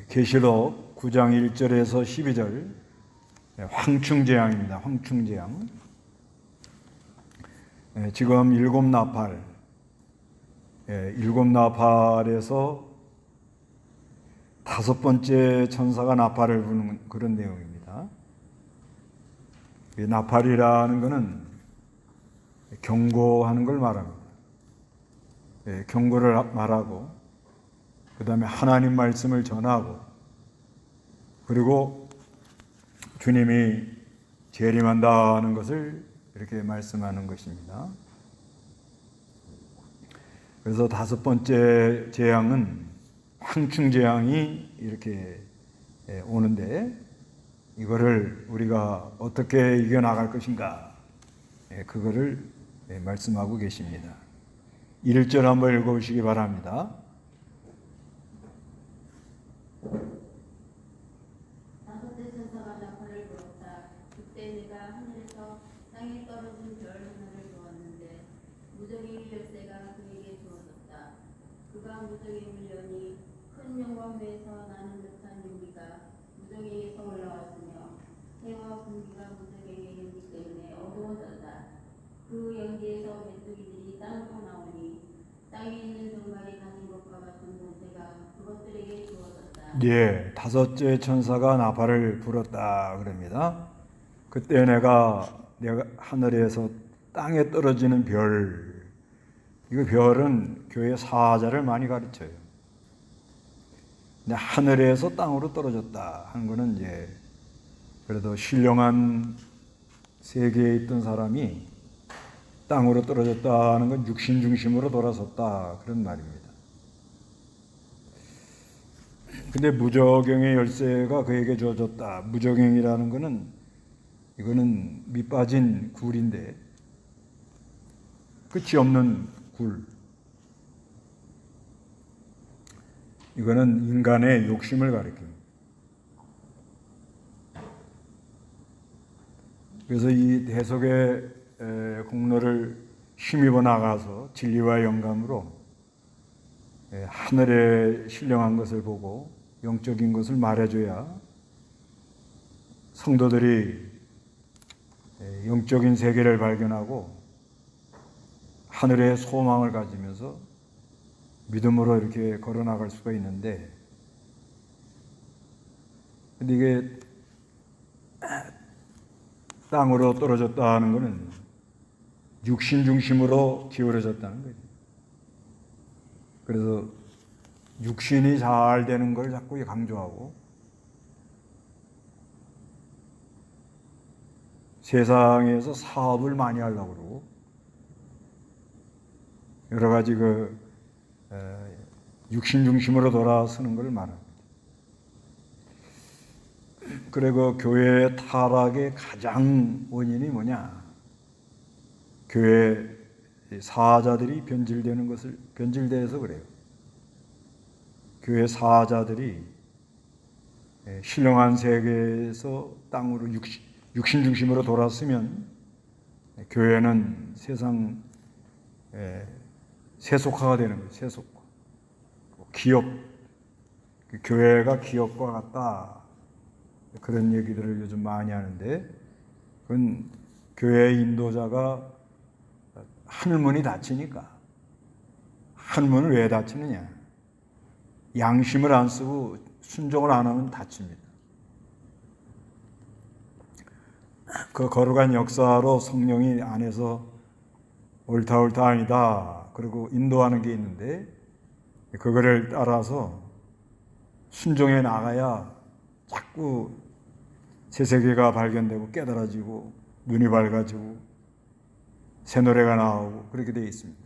계시록 9장 1절에서 12절 황충재앙입니다. 황충재앙. 지금 일곱 나팔에서 다섯 번째 천사가 나팔을 부는 그런 내용입니다. 이 나팔이라는 것은 경고하는 걸 말합니다. 경고를 말하고 그 다음에 하나님 말씀을 전하고 그리고 주님이 재림한다는 것을 이렇게 말씀하는 것입니다. 그래서 다섯 번째 재앙은 황충재앙이 이렇게 오는데 이거를 우리가 어떻게 이겨나갈 것인가 그거를 말씀하고 계십니다. 1절 한번 읽어보시기 바랍니다. 다섯째 천사가 나팔을 불었다. 그때 내가 하늘에서 땅에 떨어진 별 하나를 보았는데 무저갱이 열쇠가 그에게 주어졌다. 그가 무저갱이를 여니 큰 영광에서 나는 듯한 연기가 무저갱이에서 올라왔으며 해와 공기가 무저갱이의 연기 때문에 어두워졌다. 그 연기에서 메뚜기들이 땅으로 나오니 땅에 있는 정갈이 가진 것과 같은 본체가 그것들에게 주어졌다. 다섯째 천사가 나팔을 불었다 그럽니다. 그때 내가 하늘에서 땅에 떨어지는 별, 이거 별은 교회 사자를 많이 가르쳐요. 근데 하늘에서 땅으로 떨어졌다 하는 거는 그래도 신령한 세계에 있던 사람이 땅으로 떨어졌다는 건 육신 중심으로 돌아섰다 그런 말입니다. 근데 무저갱의 열쇠가 그에게 주어졌다. 무저갱이라는 거는 이거는 밑빠진 굴인데 끝이 없는 굴. 이거는 인간의 욕심을 가리킵니다. 그래서 이 대속의 공로를 힘입어 나가서 진리와 영감으로 하늘에 신령한 것을 보고 영적인 것을 말해줘야 성도들이 영적인 세계를 발견하고 하늘의 소망을 가지면서 믿음으로 이렇게 걸어나갈 수가 있는데, 근데 이게 땅으로 떨어졌다는 것은 육신 중심으로 기울어졌다는 거죠. 그래서 육신이 잘 되는 걸 자꾸 강조하고 세상에서 사업을 많이 하려고 그러고 여러 가지 육신 중심으로 돌아서는 걸 말합니다. 그래 교회의 타락의 가장 원인이 뭐냐? 교회 사자들이 변질돼서 그래요. 교회 사자들이 신령한 세계에서 땅으로 육신 중심으로 돌았으면 교회는 세상 세속화가 되는 거예요. 세속화. 기업, 교회가 기업과 같다. 그런 얘기들을 요즘 많이 하는데 그건 교회 인도자가 하늘문이 닫히니까. 하늘문을 왜 닫히느냐? 양심을 안 쓰고 순종을 안 하면 닫힙니다. 그 거룩한 역사로 성령이 안에서 옳다 아니다 그리고 인도하는 게 있는데 그거를 따라서 순종해 나가야 자꾸 새 세계가 발견되고 깨달아지고 눈이 밝아지고 새 노래가 나오고 그렇게 되어 있습니다.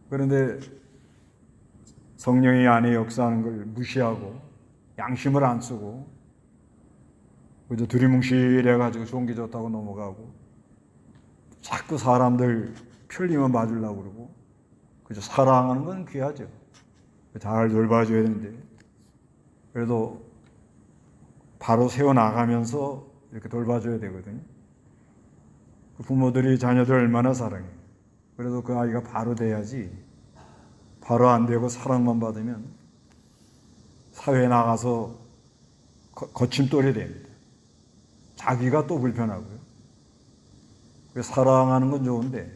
그런데 성령이 안에 역사하는 걸 무시하고 양심을 안 쓰고 그저 두리뭉실해가지고 좋은 게 좋다고 넘어가고 자꾸 사람들 편리만 봐주려고 그러고 그저 사랑하는 건 귀하죠. 잘 돌봐줘야 되는데 그래도 바로 세워나가면서 이렇게 돌봐줘야 되거든요. 부모들이 자녀들 얼마나 사랑해요. 그래도 그 아이가 바로 돼야지 바로 안 되고 사랑만 받으면 사회에 나가서 거침돌이 됩니다. 자기가 또 불편하고요. 사랑하는 건 좋은데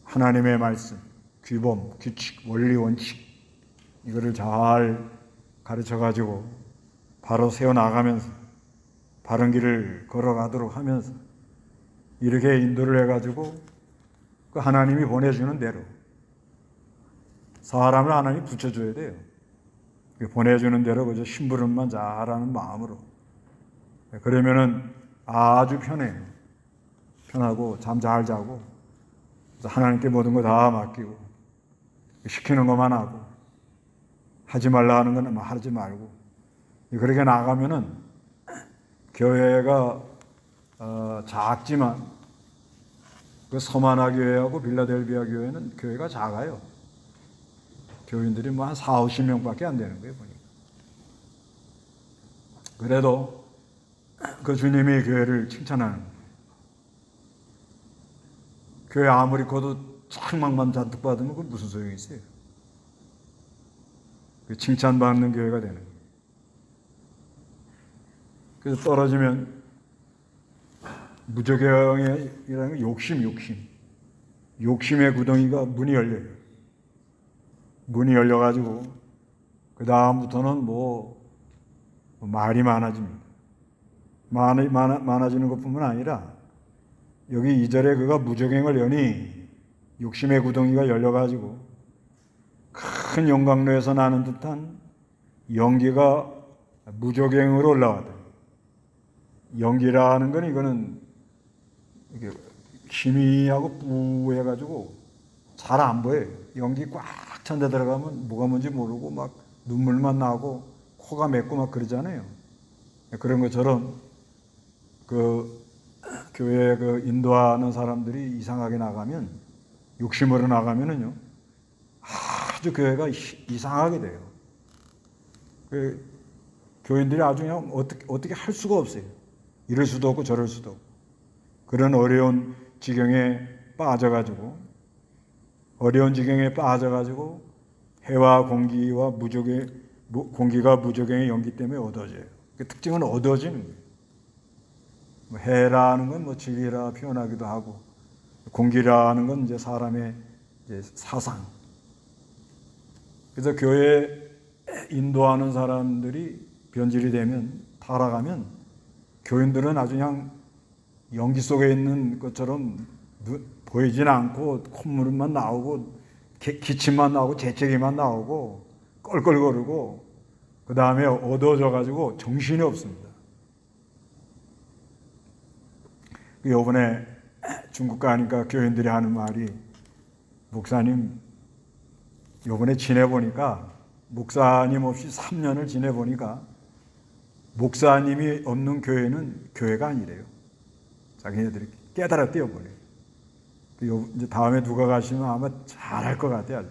하나님의 말씀, 규범, 규칙, 원리, 원칙 이거를 잘 가르쳐가지고 바로 세워나가면서 바른 길을 걸어가도록 하면서 이렇게 인도를 해가지고 그 하나님이 보내주는 대로 사람을 하나님이 붙여줘야 돼요. 보내주는 대로 그저 심부름만 잘하는 마음으로 그러면은 아주 편해요. 편하고 잠 잘 자고 하나님께 모든 거 다 맡기고 시키는 것만 하고 하지 말라 하는 건 하지 말고 그렇게 나가면은 교회가 작지만 그 서마나 교회하고 빌라델비아 교회는 교회가 작아요. 교인들이 뭐 한 4, 50명밖에 안 되는 거예요, 보니까. 그래도 그 주님이 교회를 칭찬하는 거예요. 교회 아무리 커도 책망만 잔뜩 받으면 그건 무슨 소용이 있어요? 칭찬받는 교회가 되는 거예요. 그래서 떨어지면 무저경이라는 게 욕심의 구덩이가 문이 열려요. 문이 열려가지고 그 다음부터는 뭐 말이 많아집니다. 많아지는 것뿐만 아니라 여기 2절에 그가 무저갱을 여니 욕심의 구덩이가 열려가지고 큰 용광로에서 나는 듯한 연기가 무저갱으로 올라왔다. 연기라는 건 이거는 이게 희미하고 뿌해가지고 잘 안 보여요. 연기 꽉 찬 데 들어가면 뭐가 뭔지 모르고 막 눈물만 나고 코가 맵고 막 그러잖아요. 그런 것처럼 그 교회에 그 인도하는 사람들이 이상하게 나가면 욕심으로 나가면은요 아주 교회가 이상하게 돼요. 그 교인들이 아주 그냥 어떻게 할 수가 없어요. 이럴 수도 없고 저럴 수도 없고 그런 어려운 지경에 빠져가지고 해와 공기와 공기가 무적행의 연기 때문에 어두워져요. 그 특징은 어두워지는 거예요. 뭐 해라는 건 뭐 진리라 표현하기도 하고 공기라는 건 이제 사람의 이제 사상. 그래서 교회 인도하는 사람들이 변질이 되면 타락하면 교인들은 아주 그냥 연기 속에 있는 것처럼 보이진 않고 콧물만 나오고 기침만 나오고 재채기만 나오고 껄껄거리고 그 다음에 어두워져 가지고 정신이 없습니다. 이번에 중국 가니까 교인들이 하는 말이 목사님 이번에 지내보니까 목사님 없이 3년을 지내보니까 목사님이 없는 교회는 교회가 아니래요. 자기네들이 깨달았대요, 보니. 이제 다음에 누가 가시면 아마 잘할 것 같아요, 아주.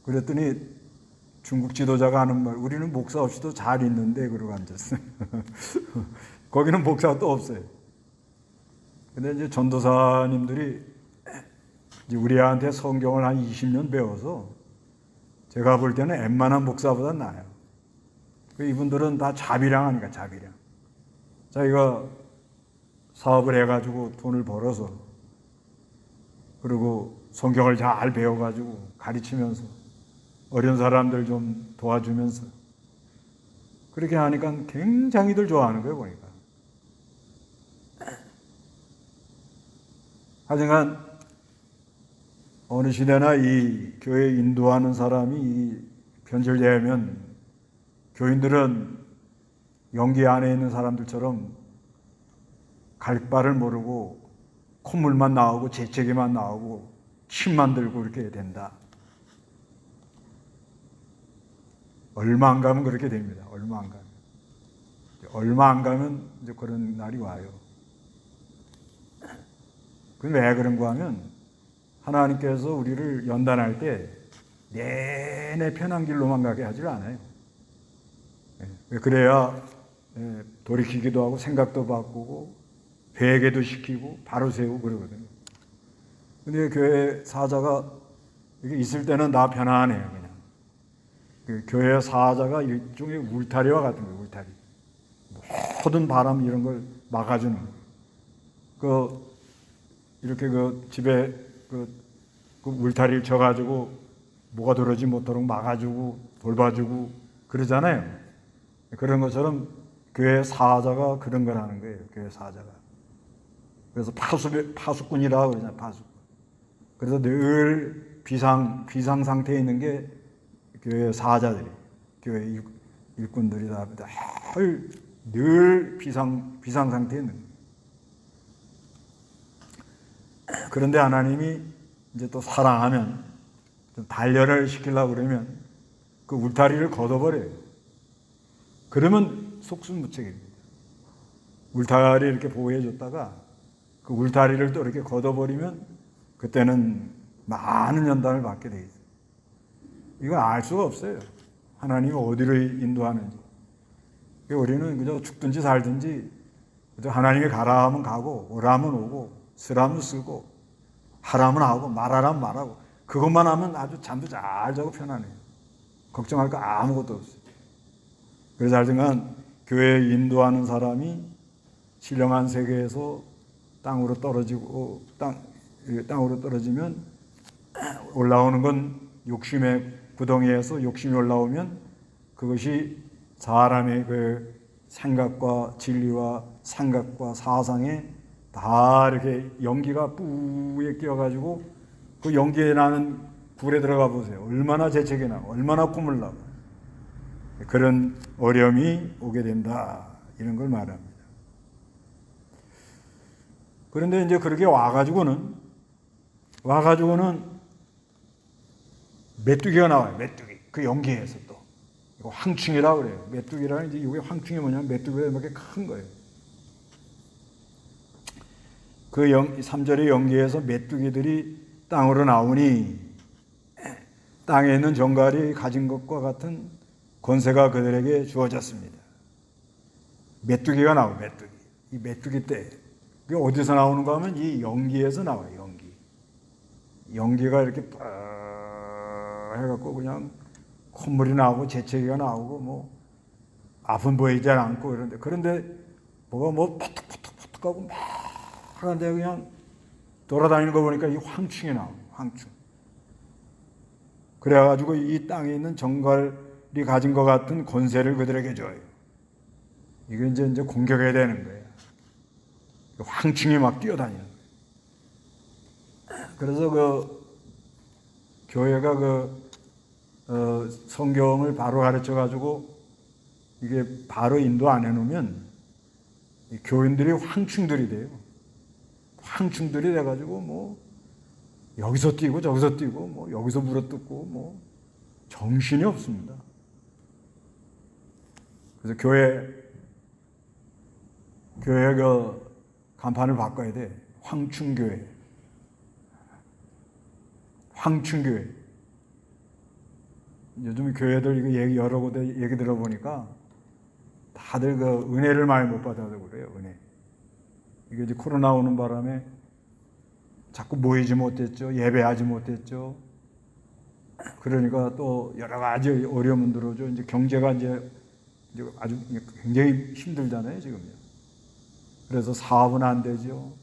그랬더니 중국 지도자가 하는 말, 우리는 목사 없이도 잘 있는데 그러고 앉았어요. 거기는 목사가 또 없어요. 근데 이제 전도사님들이 이제 우리한테 성경을 한 20년 배워서 제가 볼 때는 웬만한 목사보다 나아요. 이분들은 다 자비량 아니까, 자비량. 자기가 사업을 해가지고 돈을 벌어서 그리고 성경을 잘 배워가지고 가르치면서 어려운 사람들 좀 도와주면서 그렇게 하니까 굉장히들 좋아하는 거예요, 보니까. 하여간 어느 시대나 이 교회 인도하는 사람이 변질되면 교인들은 연기 안에 있는 사람들처럼 갈 바를 모르고 콧물만 나오고 재채기만 나오고 침만 들고 이렇게 된다. 얼마 안 가면 그렇게 됩니다. 얼마 안 가면. 얼마 안 가면 이제 그런 날이 와요. 그럼 왜 그런가 하면 하나님께서 우리를 연단할 때 내내 편한 길로만 가게 하질 않아요. 그래야 돌이키기도 하고 생각도 바꾸고 회개도 시키고 바로 세우고 그러거든요. 근데 교회 사자가 이게 있을 때는 다 편안해요, 그냥. 그 교회 사자가 일종의 울타리와 같은 거예요, 울타리. 모든 바람 이런 걸 막아주는 거예요. 이렇게 집에 그 울타리를 쳐가지고 뭐가 들어오지 못하도록 막아주고 돌봐주고 그러잖아요. 그런 것처럼 교회 사자가 그런 걸 하는 거예요, 교회 사자가. 그래서 파수꾼이라고 그러잖아요, 파수꾼. 그래서 늘 비상 상태에 있는 게 교회 사자들이, 교회 일꾼들이 다 늘 비상 상태에 있는 거예요. 그런데 하나님이 이제 또 사랑하면 좀 단련을 시키려고 그러면 그 울타리를 걷어버려요. 그러면 속수무책입니다. 울타리를 이렇게 보호해 줬다가 그 울타리를 또 이렇게 걷어버리면 그때는 많은 연단을 받게 돼 있어요. 이건 알 수가 없어요. 하나님이 어디를 인도하는지. 우리는 그저 죽든지 살든지 그저 하나님이 가라 하면 가고 오라 하면 오고 쓰라면 쓰고 하라면 하고 말하라면 말하고 그것만 하면 아주 잠도 잘 자고 편안해요. 걱정할 거 아무것도 없어요. 그래서 하여튼간 교회에 인도하는 사람이 신령한 세계에서 땅으로 떨어지면 올라오는 건 욕심의 구덩이에서 욕심이 올라오면 그것이 사람의 그 생각과 진리와 생각과 사상에 다 이렇게 연기가 뿌에 끼어가지고 그 연기에 나는 굴에 들어가 보세요. 얼마나 재채기 나고 얼마나 꿈을 나고 그런 어려움이 오게 된다 이런 걸 말합니다. 그런데 이제 그렇게 와가지고는 메뚜기가 나와요. 메뚜기 그 연기에서 또 이거 황충이라고 그래요. 메뚜기라는 이제 이게 황충이 뭐냐면 메뚜기가 이렇게 큰 거예요. 그 3절의 연기에서 메뚜기들이 땅으로 나오니 땅에 있는 정갈이 가진 것과 같은 권세가 그들에게 주어졌습니다. 메뚜기가 나와요. 메뚜기. 이 메뚜기 때 그게 어디서 나오는가 하면 이 연기에서 나와요. 연기가 이렇게 해갖고 그냥 콧물이 나오고 재채기가 나오고 뭐 앞은 보이지 않고 그런데 뭐가 뭐 퍼뜩퍼뜩하고 막 하는데 그냥 돌아다니는 거 보니까 이 황충이 나와요. 황충. 그래가지고 이 땅에 있는 정갈이 가진 것 같은 권세를 그들에게 줘요. 이게 이제 공격해야 되는 거예요. 황충이 막 뛰어다니는 거예요. 그래서 교회가 성경을 바로 가르쳐 가지고 이게 바로 인도 안 해놓으면 교인들이 황충들이 돼요. 황충들이 돼가지고 뭐 여기서 뛰고 저기서 뛰고 뭐 여기서 물어뜯고 뭐 정신이 없습니다. 그래서 교회 그 간판을 바꿔야 돼. 황충교회. 황충교회. 요즘 교회들 이거 여러 곳에 얘기 들어보니까 다들 그 은혜를 많이 못 받아서 그래요. 은혜. 이게 이제 코로나 오는 바람에 자꾸 모이지 못했죠. 예배하지 못했죠. 그러니까 또 여러 가지 어려움은 들어오죠. 이제 경제가 이제 아주 굉장히 힘들잖아요, 지금요. 그래서 사업은 안 되죠.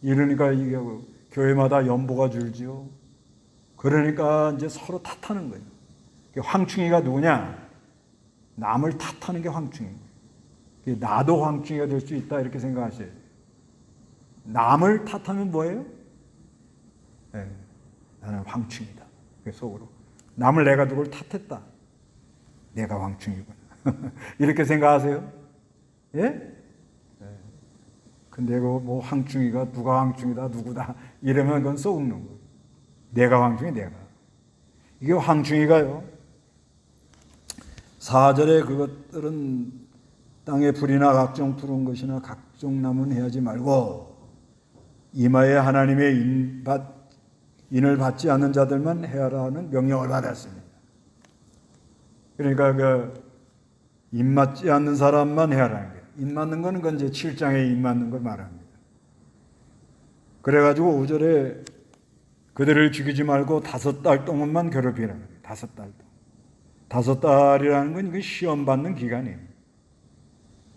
이러니까 이게 교회마다 연보가 줄지요. 그러니까 이제 서로 탓하는 거예요. 황충이가 누구냐? 남을 탓하는 게 황충이에요. 나도 황충이가 될 수 있다 이렇게 생각하셔야 돼요. 남을 탓하면 뭐예요? 네, 나는 황충이다. 속으로. 남을 내가 누굴 탓했다. 내가 황충이구나. 이렇게 생각하세요? 예? 네. 근데 뭐 황충이가 누가 황충이다 누구다 이러면 그건 썩는 거예요. 내가 황충이 내가. 이게 황충이가요. 4절에 그것들은 땅에 불이나 각종 푸른 것이나 각종 나무는 해하지 말고 이마에 하나님의 인을 받지 않는 자들만 해하라는 명령을 받았습니다. 그러니까 인 맞지 않는 사람만 해하라는 거예요. 인 맞는 거는 그건 이제 7장에 인 맞는 걸 말합니다. 그래가지고 5절에 그들을 죽이지 말고 5달 동안만 괴롭히라. 5달 동안. 5달이라는 건 이거 시험 받는 기간이에요.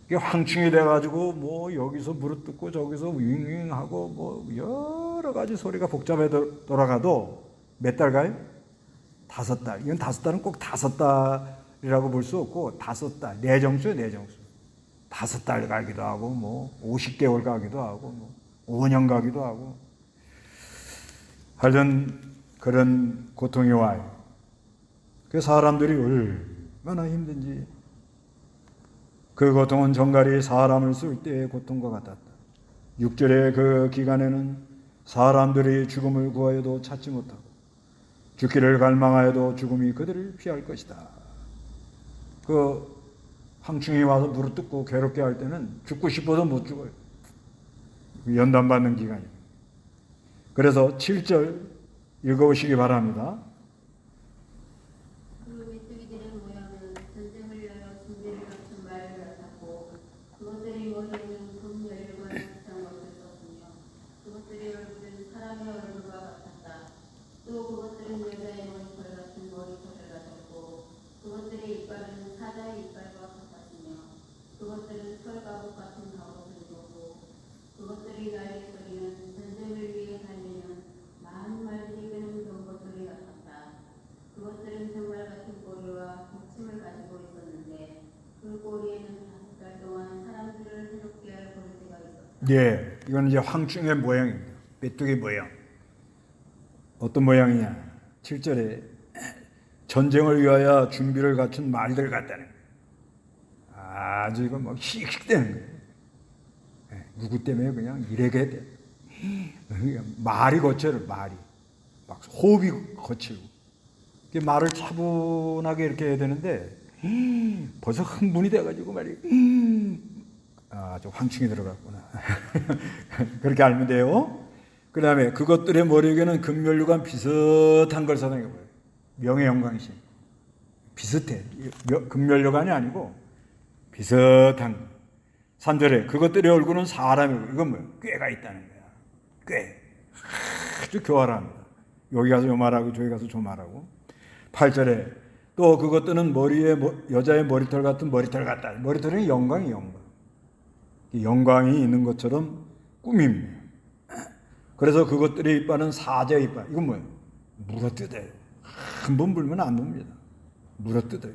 이게 황충이 돼가지고 뭐 여기서 무릎 뜯고 저기서 윙윙하고 뭐 여러 가지 소리가 복잡해 돌아가도 몇 달 가요? 5달. 이건 5달은 꼭 5달이라고 볼 수 없고 5달. 내정수예요, 내정수. 5달 가기도 하고 뭐 50개월 가기도 하고 뭐 5년 가기도 하고 하여튼 그런 고통이 와요. 그 사람들이 얼마나 힘든지 그 고통은 정갈이 사람을 쓸 때의 고통과 같았다. 6절의 그 기간에는 사람들이 죽음을 구하여도 찾지 못하고 죽기를 갈망하여도 죽음이 그들을 피할 것이다. 그 황충이 와서 무릎 뜯고 괴롭게 할 때는 죽고 싶어도 못 죽어요. 연단받는 기간이에요. 그래서 7절 읽어보시기 바랍니다. 그 메뚜기들의 모양은 전쟁을 위하여 준비를 갖춘 말을 같았고 그것들이 머리에는 금열과 비슷한 것을 썼으며 그것들의 얼굴은 사람의 얼굴과 같았다. 또 그것들은 여자의 머리털 같은 머리털을 가졌고 그것들의 이빨은 사자의 이빨과 같았으며 그것들은 철가복 같은 갑옷을 입었고 그것들이 날개소리는 전쟁을 위해 달리는 많은 말들이 끄는 경보소리 같았다. 그것들은 정말 같은 꼬리와 복침을 가지고 있었는데 그 꼬리에는 5달 동안 사람들을 해롭게 할 버릇가 있었다. 예, 이건 이제 황충의 모양입니다. 메뚜기 모양. 어떤 모양이냐? 7절에 전쟁을 위하여 준비를 갖춘 말들 같다는 거예요. 아주 이거 막 씩씩대는 거예요. 누구 때문에 그냥 이래게 돼. 말이 거쳐요, 말이. 막 호흡이 거치고. 말을 차분하게 이렇게 해야 되는데, 벌써 흥분이 돼가지고 말이, 저 황충이 들어갔구나. 그렇게 알면 돼요. 그 다음에 그것들의 머리에는 금면류관 비슷한 걸 사용해 보여요. 명예영광신. 비슷해. 금면류관이 아니고 비슷한 거. 3절에 그것들의 얼굴은 사람이고 이건 뭐예요? 꾀가 있다는 거야. 꾀. 아주 교활합니다. 여기 가서 요 말하고 저기 가서 저 말하고. 8절에 또 그것들은 머리에 여자의 머리털 같은 머리털 같다. 머리털은 영광이 영광. 영광이 있는 것처럼 꾸밉니다. 그래서 그것들의 이빨은 사자의 이빨. 이건 뭐예요? 물어뜯어요. 한 번 불면 안 봅니다. 물어뜯어요.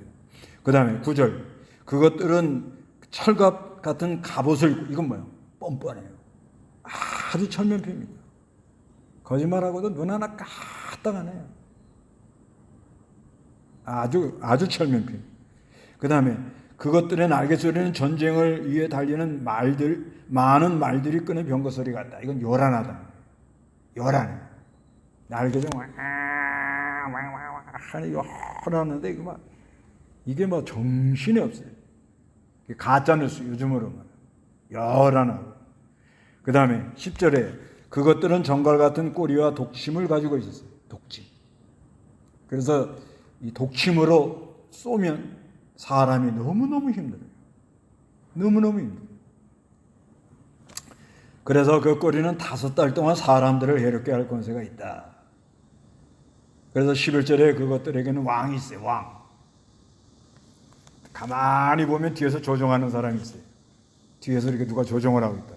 그 다음에 9절. 그것들은 철갑 같은 갑옷을 입고, 이건 뭐예요? 뻔뻔해요. 아주 철면피입니다. 거짓말하고도 눈 하나 까딱 안 해요. 아주 철면피. 그 다음에 그것들의 날개소리는 전쟁을 위해 달리는 말들, 많은 말들이 끄는 병거소리 같다. 이건 요란하다. 요란해. 날개 좀 하는 요란한데 이게 뭐 정신이 없어요. 가짜뉴스 요즘으로 말하면 요란하고. 그 다음에 10절에 그것들은 정갈 같은 꼬리와 독침을 가지고 있었어요. 독침. 그래서 이 독침으로 쏘면 사람이 너무너무 힘들어요. 너무너무 힘들어요. 그래서 그 꼬리는 5달 동안 사람들을 해롭게 할 권세가 있다. 그래서 11절에 그것들에게는 왕이 있어요. 왕. 가만히 보면 뒤에서 조종하는 사람이 있어요. 뒤에서 이렇게 누가 조종을 하고 있다.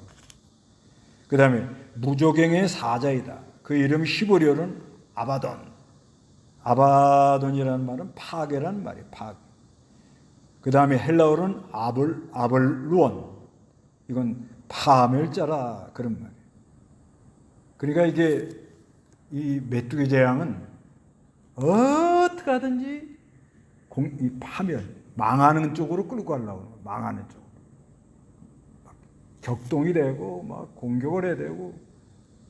그 다음에 무조갱의 사자이다. 그 이름 히브리어는 아바돈. 아바돈이라는 말은 파괴라는 말이에요. 파괴. 그 다음에 헬라어는 아벌루온. 이건 파멸자라 그런 말이에요. 그러니까 이게 이 메뚜기 재앙은 어떻게 하든지 이 파멸, 망하는 쪽으로 끌고 가려고 하는 거예요. 망하는 쪽으로. 막 격동이 되고 막 공격을 해야 되고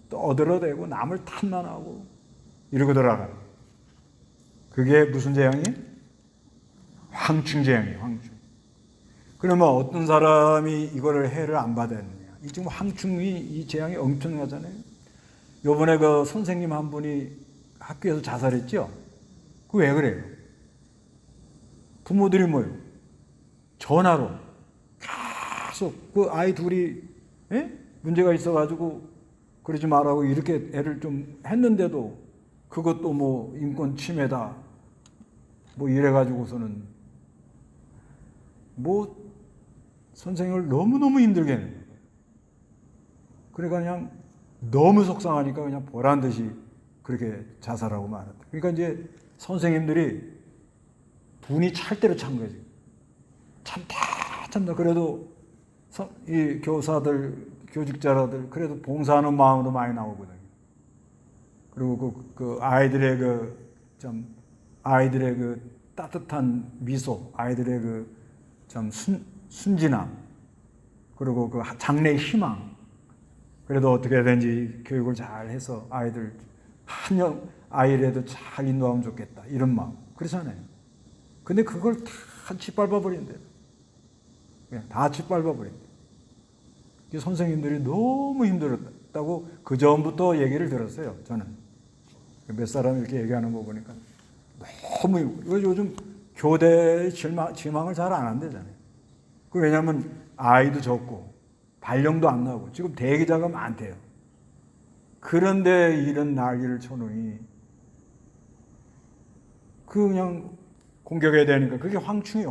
떠들어대고 남을 탓만하고 이러고 들어가요. 그게 무슨 재앙이에요? 황충 재앙이에요. 황충. 그러면 어떤 사람이 이거를 해를 안 받아야 되느냐? 이 지금 황충이 이 재앙이 엄청나잖아요. 요번에 그 선생님 한 분이 학교에서 자살했죠? 그 왜 그래요? 부모들이 뭐예요? 전화로 계속 그 아이 둘이 문제가 있어가지고 그러지 말라고 이렇게 애를 좀 했는데도 그것도 뭐 인권 침해다 뭐 이래가지고서는 뭐 선생을 너무너무 힘들게 해요. 그러니까 그냥 너무 속상하니까 그냥 보란 듯이 그렇게 자살하고 말았다. 그러니까 이제 선생님들이 분이 찰 대로 찬 거지. 참다. 그래도 이 교사들, 교직자들 그래도 봉사하는 마음으로 많이 나오거든요. 그리고 그 아이들의 아이들의 그 따뜻한 미소, 아이들의 그 참 순진함, 그리고 그 장래의 희망. 그래도 어떻게든지 교육을 잘 해서 아이들 아이라도 잘 인도하면 좋겠다. 이런 마음. 그렇잖아요. 근데 그걸 다 짓밟아버린대요. 그냥 다 짓밟아버린대요. 선생님들이 너무 힘들었다고 그 전부터 얘기를 들었어요. 저는. 몇 사람이 이렇게 얘기하는 거 보니까 너무 요즘 교대 지망을 잘 안 한대잖아요. 왜냐하면 아이도 적고 발령도 안 나고 지금 대기자가 많대요. 그런데 이런 난리를 쳐놓으니 그냥 공격해야 되니까 그게 황충이에요.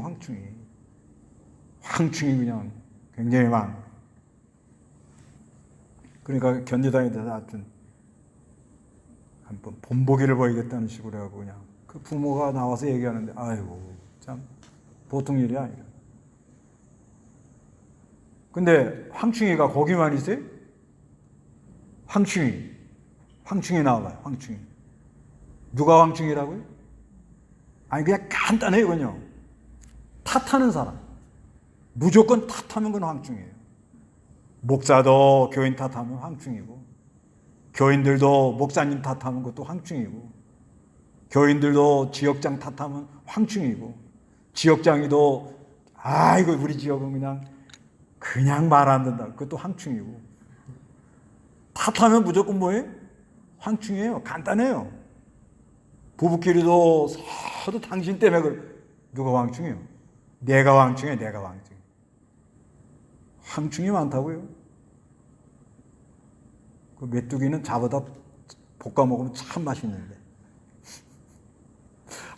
황충이 그냥 굉장히 많아. 그러니까 견디다니다 하여튼 한번 본보기를 보이겠다는 식으로 하고 그냥 그 부모가 나와서 얘기하는데 아이고 참 보통 일이 아니라. 근데 황충이가 거기만 있어요? 황충이 나와요. 황충이. 누가 황충이라고요? 아니 그냥 간단해요. 그냥 탓하는 사람. 무조건 탓하면 그건 황충이에요. 목사도 교인 탓하면 황충이고, 교인들도 목사님 탓하면 그것도 황충이고, 교인들도 지역장 탓하면 황충이고, 지역장이도 아이고 우리 지역은 그냥 말 안 듣는다. 그것도 황충이고. 탓하면 무조건 뭐예요? 황충이에요. 간단해요. 부부끼리도 서로 당신 때문에 누가 황충이에요? 내가 황충이에요. 황충이 많다고요. 그 메뚜기는 잡아다 볶아 먹으면 참 맛있는데.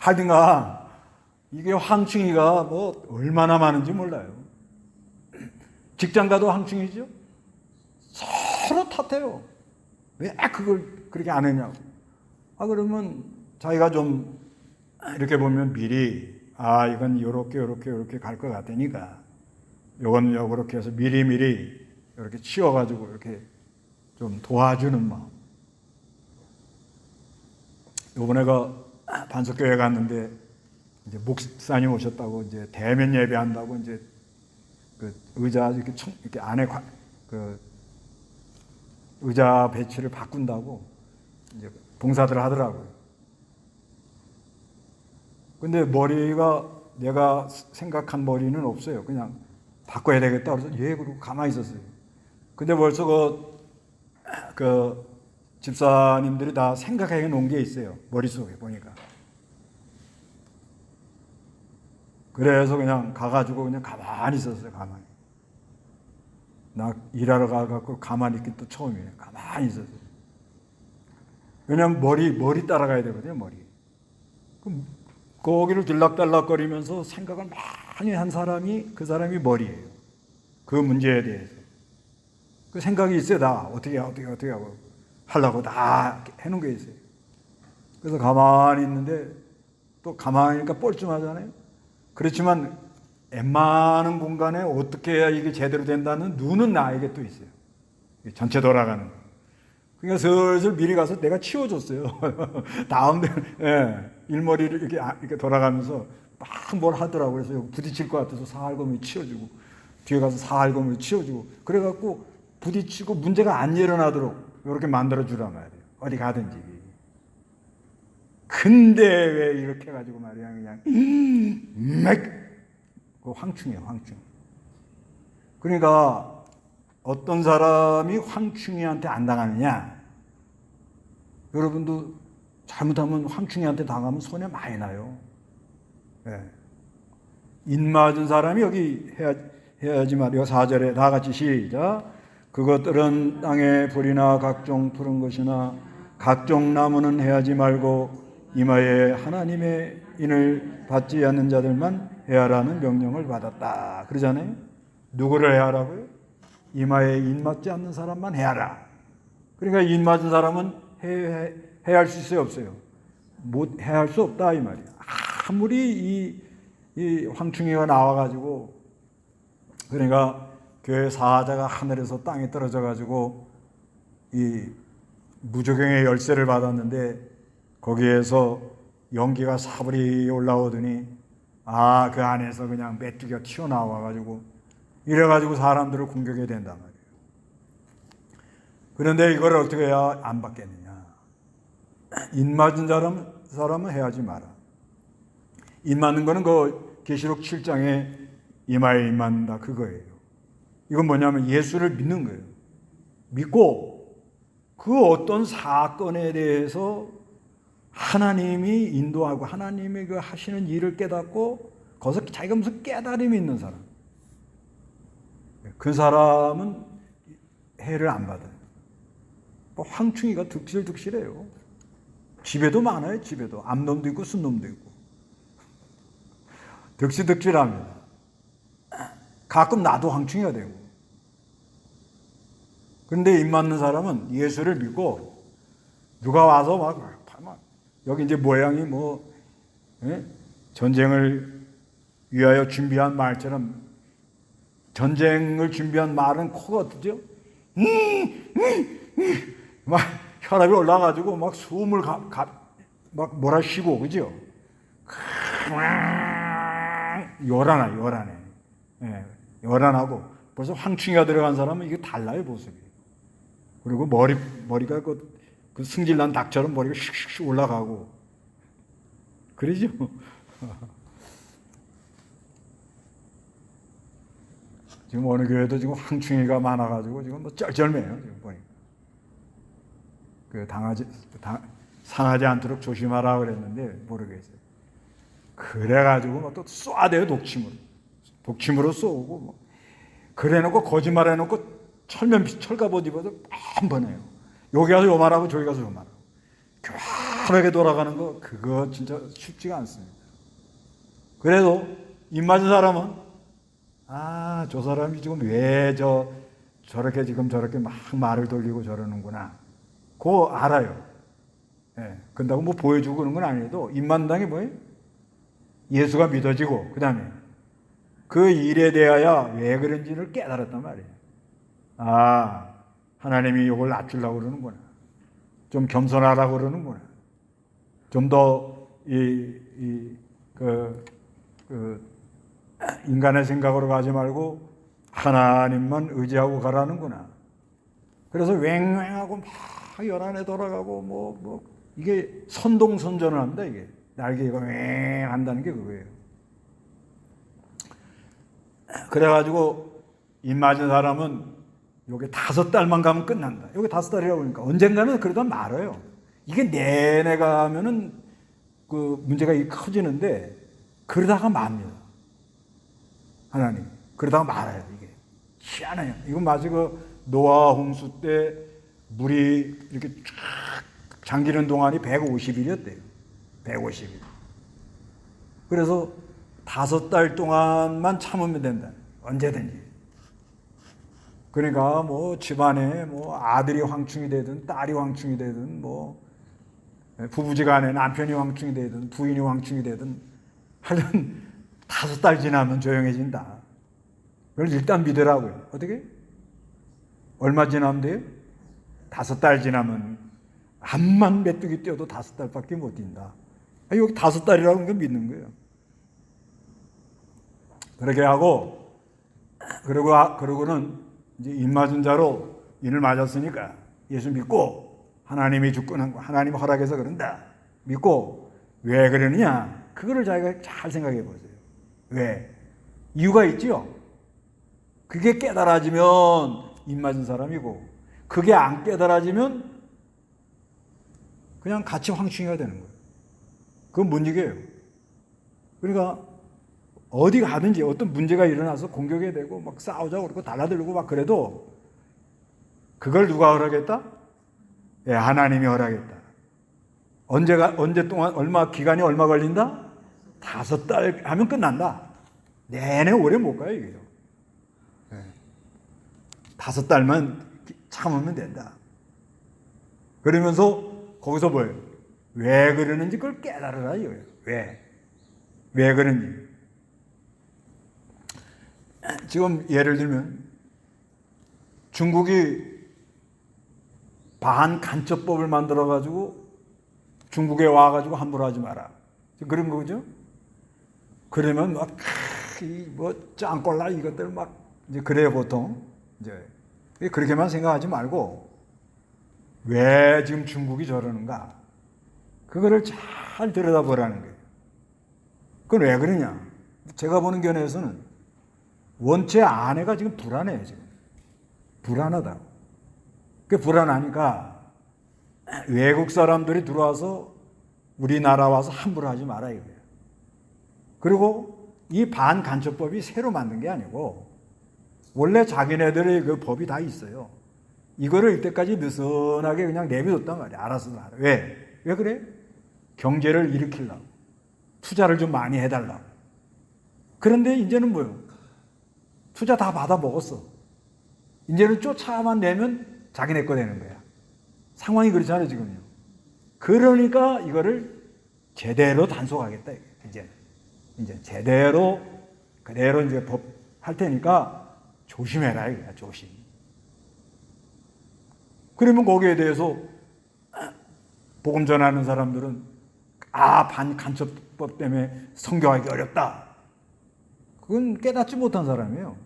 하여튼가 이게 황충이가 뭐 얼마나 많은지 몰라요. 직장 가도 황충이죠. 서로 탓해요. 왜 그걸 그렇게 안 했냐고. 그러면 자기가 좀 이렇게 보면 미리 이건 요렇게 갈 것 같으니까 요건 요렇게 해서 미리 이렇게 치워가지고 이렇게 좀 도와주는 마음. 요번에가 반석교회 갔는데 이제 목사님 오셨다고 이제 대면 예배한다고 이제 그 의자 이렇게 안에 그 의자 배치를 바꾼다고 이제 봉사들 하더라고요. 근데 머리가 내가 생각한 머리는 없어요. 그냥 바꿔야 되겠다 그래서 그러고 가만히 있었어요. 근데 벌써 그 집사님들이 다 생각해 놓은 게 있어요. 머릿속에 보니까. 그래서 그냥 가가지고 그냥 가만히 있었어요. 가만히. 나 일하러 가갖고 가만히 있긴 또 처음이에요. 가만히 있었어요. 왜냐면 머리 따라가야 되거든요. 머리. 그럼 거기를 들락달락거리면서 생각을 많이 한 사람이 그 사람이 머리예요. 그 문제에 대해서. 그 생각이 있어요. 다 어떻게 하고 하려고 다 해놓은 게 있어요. 그래서 가만히 있는데 또 가만히 있으니까 뻘쭘하잖아요. 그렇지만 웬만한 공간에 어떻게 해야 이게 제대로 된다는 눈은 나에게 또 있어요. 전체 돌아가는 거. 그러니까 슬슬 미리 가서 내가 치워줬어요. 다음에 일머리를 이렇게 돌아가면서 막 뭘 하더라고요. 그래서 부딪힐 것 같아서 살금이 치워주고 뒤에 가서 살금을 치워주고 그래갖고 부딪히고 문제가 안 일어나도록 이렇게 만들어주란 말이에요. 어디 가든지. 근데 왜 이렇게 해가지고 말이야 그냥 그 황충이에요. 황충. 그러니까 어떤 사람이 황충이한테 안 당하느냐? 여러분도 잘못하면 황충이한테 당하면 손해 많이 나요. 인 맞은 사람이 여기 해야지 말이요. 4절에 다 같이 시작. 그것들은 땅의 풀이나 각종 푸른 것이나 각종 나무는 해하지 말고 이마에 하나님의 인을 받지 않는 자들만 해하라는 명령을 받았다. 그러잖아요. 누구를 해하라고요? 이마에 인 맞지 않는 사람만 해하라. 그러니까 인 맞은 사람은 해할 수 있어요, 없어요? 못 해할 수 없다 이 말이에요. 아무리 이 황충이가 나와가지고 그러니까 교회 사자가 하늘에서 땅에 떨어져가지고 이 무저경의 열쇠를 받았는데 거기에서 연기가 사부리 올라오더니 그 안에서 그냥 메뚜기가 튀어나와가지고 이래가지고 사람들을 공격해야 된단 말이에요. 그런데 이걸 어떻게 해야 안 받겠느냐? 인 맞은 사람은 해하지 마라. 인 맞는 거는 그 계시록 7장에 이마에 인 맞는다 그거예요. 이건 뭐냐면 예수를 믿는 거예요. 믿고 그 어떤 사건에 대해서 하나님이 인도하고 하나님이 그 하시는 일을 깨닫고 거기서 자기가 무슨 깨달음이 있는 사람. 그 사람은 해를 안 받아요. 황충이가 득실득실해요. 집에도 많아요. 집에도 암놈도 있고 순놈도 있고 득실득실합니다. 가끔 나도 황충이가 되고. 그런데 입 맞는 사람은 예수를 믿고 누가 와서 막 여기 이제 모양이 전쟁을 위하여 준비한 말처럼 전쟁을 준비한 말은 코가 어떠죠? 막 혈압이 올라가지고 막 숨을 막 몰아쉬고 그죠? 요란해. 요란하고 벌써 황충이가 들어간 사람은 이게 달라요 모습이. 그리고 머리가 그 승질난 닭처럼 머리가 슉슉 올라가고 그러죠? 지금 어느 교회도 지금 황충이가 많아가지고 지금 뭐 쩔쩔매요 지금 보니까. 상하지 않도록 조심하라 그랬는데 모르겠어요. 그래가지고 막 또 쏴대요 독침으로 쏘고 뭐. 그래놓고 거짓말해놓고 철갑옷 입어서 뻔뻔해요. 여기 가서 요 말하고 저기 가서 요 말하고 교활하게 돌아가는 거 그거 진짜 쉽지가 않습니다. 그래도 입 맞은 사람은 저 사람이 지금 왜 저렇게 지금 저렇게 막 말을 돌리고 저러는구나. 그거 알아요. 그런다고 뭐 보여주고 그런 건 아니어도 입 맞는 게 뭐예요? 예수가 믿어지고 그 다음에 그 일에 대하여 왜 그런지를 깨달았단 말이에요. 하나님이 이걸 낮추려고 그러는구나. 좀 겸손하라고 그러는구나. 좀 더 인간의 생각으로 가지 말고 하나님만 의지하고 가라는구나. 그래서 왱왱하고 막 열안에 돌아가고 이게 선동선전을 합니다. 이게 날개가 왱 한다는 게 그거예요. 그래가지고 입 맞은 사람은 요게 5달만 가면 끝난다. 요게 5달이라고 그러니까 언젠가는 그러다 말아요. 이게 내내 가면은 그 문제가 커지는데 그러다가 맙니다. 하나님 그러다가 말아요. 이게 희한해요. 이건 마치 그 노아 홍수 때 물이 이렇게 쫙 잠기는 동안이 150일이었대요. 150일. 그래서 5달 동안만 참으면 된다. 언제든지. 그러니까 뭐 집안에 뭐 아들이 황충이 되든 딸이 황충이 되든 뭐 부부지간에 남편이 황충이 되든 부인이 황충이 되든 하여튼 5달 지나면 조용해진다. 그걸 일단 믿으라고요. 어떻게? 얼마 지나면 돼요? 5달 지나면 암만 메뚜기 뛰어도 5달밖에 못 뛴다. 여기 5달이라는 걸 믿는 거예요. 그렇게 하고 그러고는 이제 입 맞은 자로 인을 맞았으니까 예수 믿고 하나님이 주권한 거 하나님 허락해서 그런다 믿고 왜 그러느냐 그거를 자기가 잘 생각해 보세요. 왜? 이유가 있지요. 그게 깨달아지면 입 맞은 사람이고 그게 안 깨달아지면 그냥 같이 황충이가 되는 거예요. 그건 못 이겨요. 그러니까 어디 가든지 어떤 문제가 일어나서 공격이 되고 막 싸우자고 그러고 달라들고 막 그래도 그걸 누가 허락했다? 예, 하나님이 허락했다. 언제 동안, 기간이 얼마 걸린다? 5달 하면 끝난다. 내내 오래 못 가요, 이게요. 예. 5달만 참으면 된다. 그러면서 거기서 뭐예요? 왜 그러는지 그걸 깨달으라 이거예요. 왜 그런지. 지금 예를 들면 중국이 반간첩법을 만들어가지고 중국에 와가지고 함부로 하지 마라. 그런 거죠. 그러면 막, 짱꼴라 이것들 막, 이제 그래요, 보통. 이제. 그렇게만 생각하지 말고, 왜 지금 중국이 저러는가? 그거를 잘 들여다보라는 거예요. 그건 왜 그러냐? 제가 보는 견해에서는 원체 아내가 지금 불안해요, 지금. 불안하다고. 그 불안하니까 외국 사람들이 들어와서 우리나라 와서 함부로 하지 마라 이거예요. 그리고 이 반간첩법이 새로 만든 게 아니고 원래 자기네들의 그 법이 다 있어요. 이거를 이때까지 느슨하게 그냥 내버렸단 말이야. 알아서 알아. 왜 그래? 경제를 일으키려고. 투자를 좀 많이 해달라고. 그런데 이제는 뭐요? 투자 다 받아 먹었어. 이제는 쫓아만 내면 자기네 거 되는 거야. 상황이 그렇잖아요, 지금요. 그러니까 이거를 제대로 단속하겠다. 이제 제대로 그대로 이제 법 할 테니까 조심해라 이거야, 조심. 그러면 거기에 대해서 복음 전하는 사람들은 반간첩법 때문에 선교하기 어렵다. 그건 깨닫지 못한 사람이에요.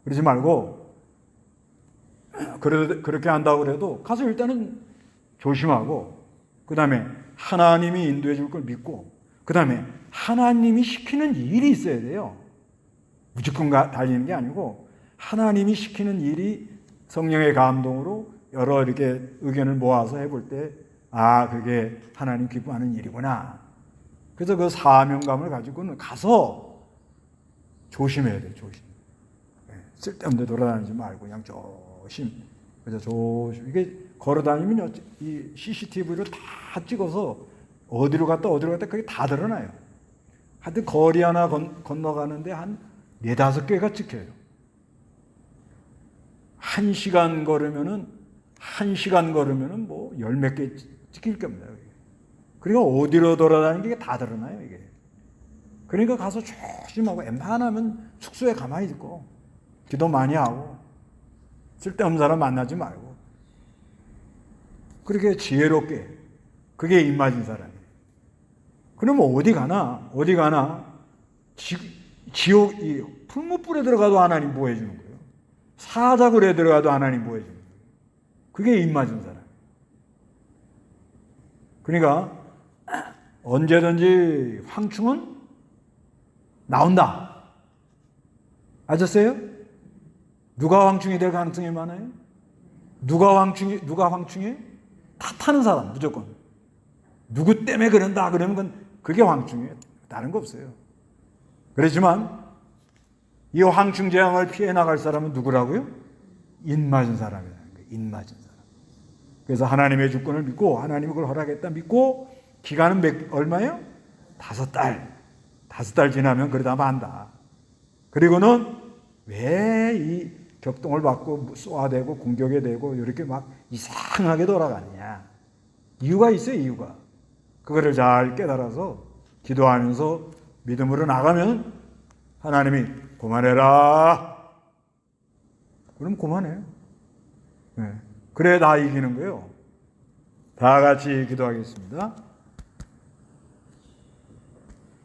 그러지 말고 그렇게 한다고 그래도 가서 일단은 조심하고 그 다음에 하나님이 인도해 줄 걸 믿고 그 다음에 하나님이 시키는 일이 있어야 돼요. 무조건 달리는 게 아니고 하나님이 시키는 일이 성령의 감동으로 여러 이렇게 의견을 모아서 해볼 때 그게 하나님 기뻐하는 일이구나. 그래서 그 사명감을 가지고는 가서 조심해야 돼요. 조심. 쓸데없는 데 돌아다니지 말고 그냥 조심. 그래서 조심. 이게 걸어다니면 이 CCTV로 다 찍어서 어디로 갔다 그게 다 드러나요. 하여튼 거리 하나 건너가는데 한 4-5개가 찍혀요. 1시간 걸으면은 뭐 10몇 개 찍힐 겁니다. 그리고 어디로 돌아다니는 게 다 드러나요, 이게. 그러니까 가서 조심하고 웬만하면 숙소에 가만히 있고 기도 많이 하고 쓸데없는 사람 만나지 말고 그렇게 지혜롭게 그게 입맞은 사람이에요. 그러면 어디 가나 지옥 이 풀무불에 들어가도 하나님 뭐 해주는 거예요. 사자굴에 들어가도 하나님 뭐 해주는 거예요. 그게 입맞은 사람. 그러니까 언제든지 황충은 나온다. 아셨어요? 누가 황충이 될 가능성이 많아요? 누가 황충이? 탓하는 사람 무조건. 누구 때문에 그런다 그러면 그게 황충이에요. 다른 거 없어요. 그렇지만 이 황충 재앙을 피해 나갈 사람은 누구라고요? 인맞은 사람이라는 거예요. 인맞은 사람. 그래서 하나님의 주권을 믿고 하나님이 그걸 허락했다 믿고 기간은 얼마예요? 5달. 5달 지나면 그러다 만다. 그리고는 왜 이 격동을 받고 쏘아대고 공격이 되고 이렇게 막 이상하게 돌아가느냐. 이유가 있어요, 이유가. 그거를 잘 깨달아서 기도하면서 믿음으로 나가면 하나님이 그만해라. 그럼 그만해요. 네. 그래 다 이기는 거예요. 다 같이 기도하겠습니다.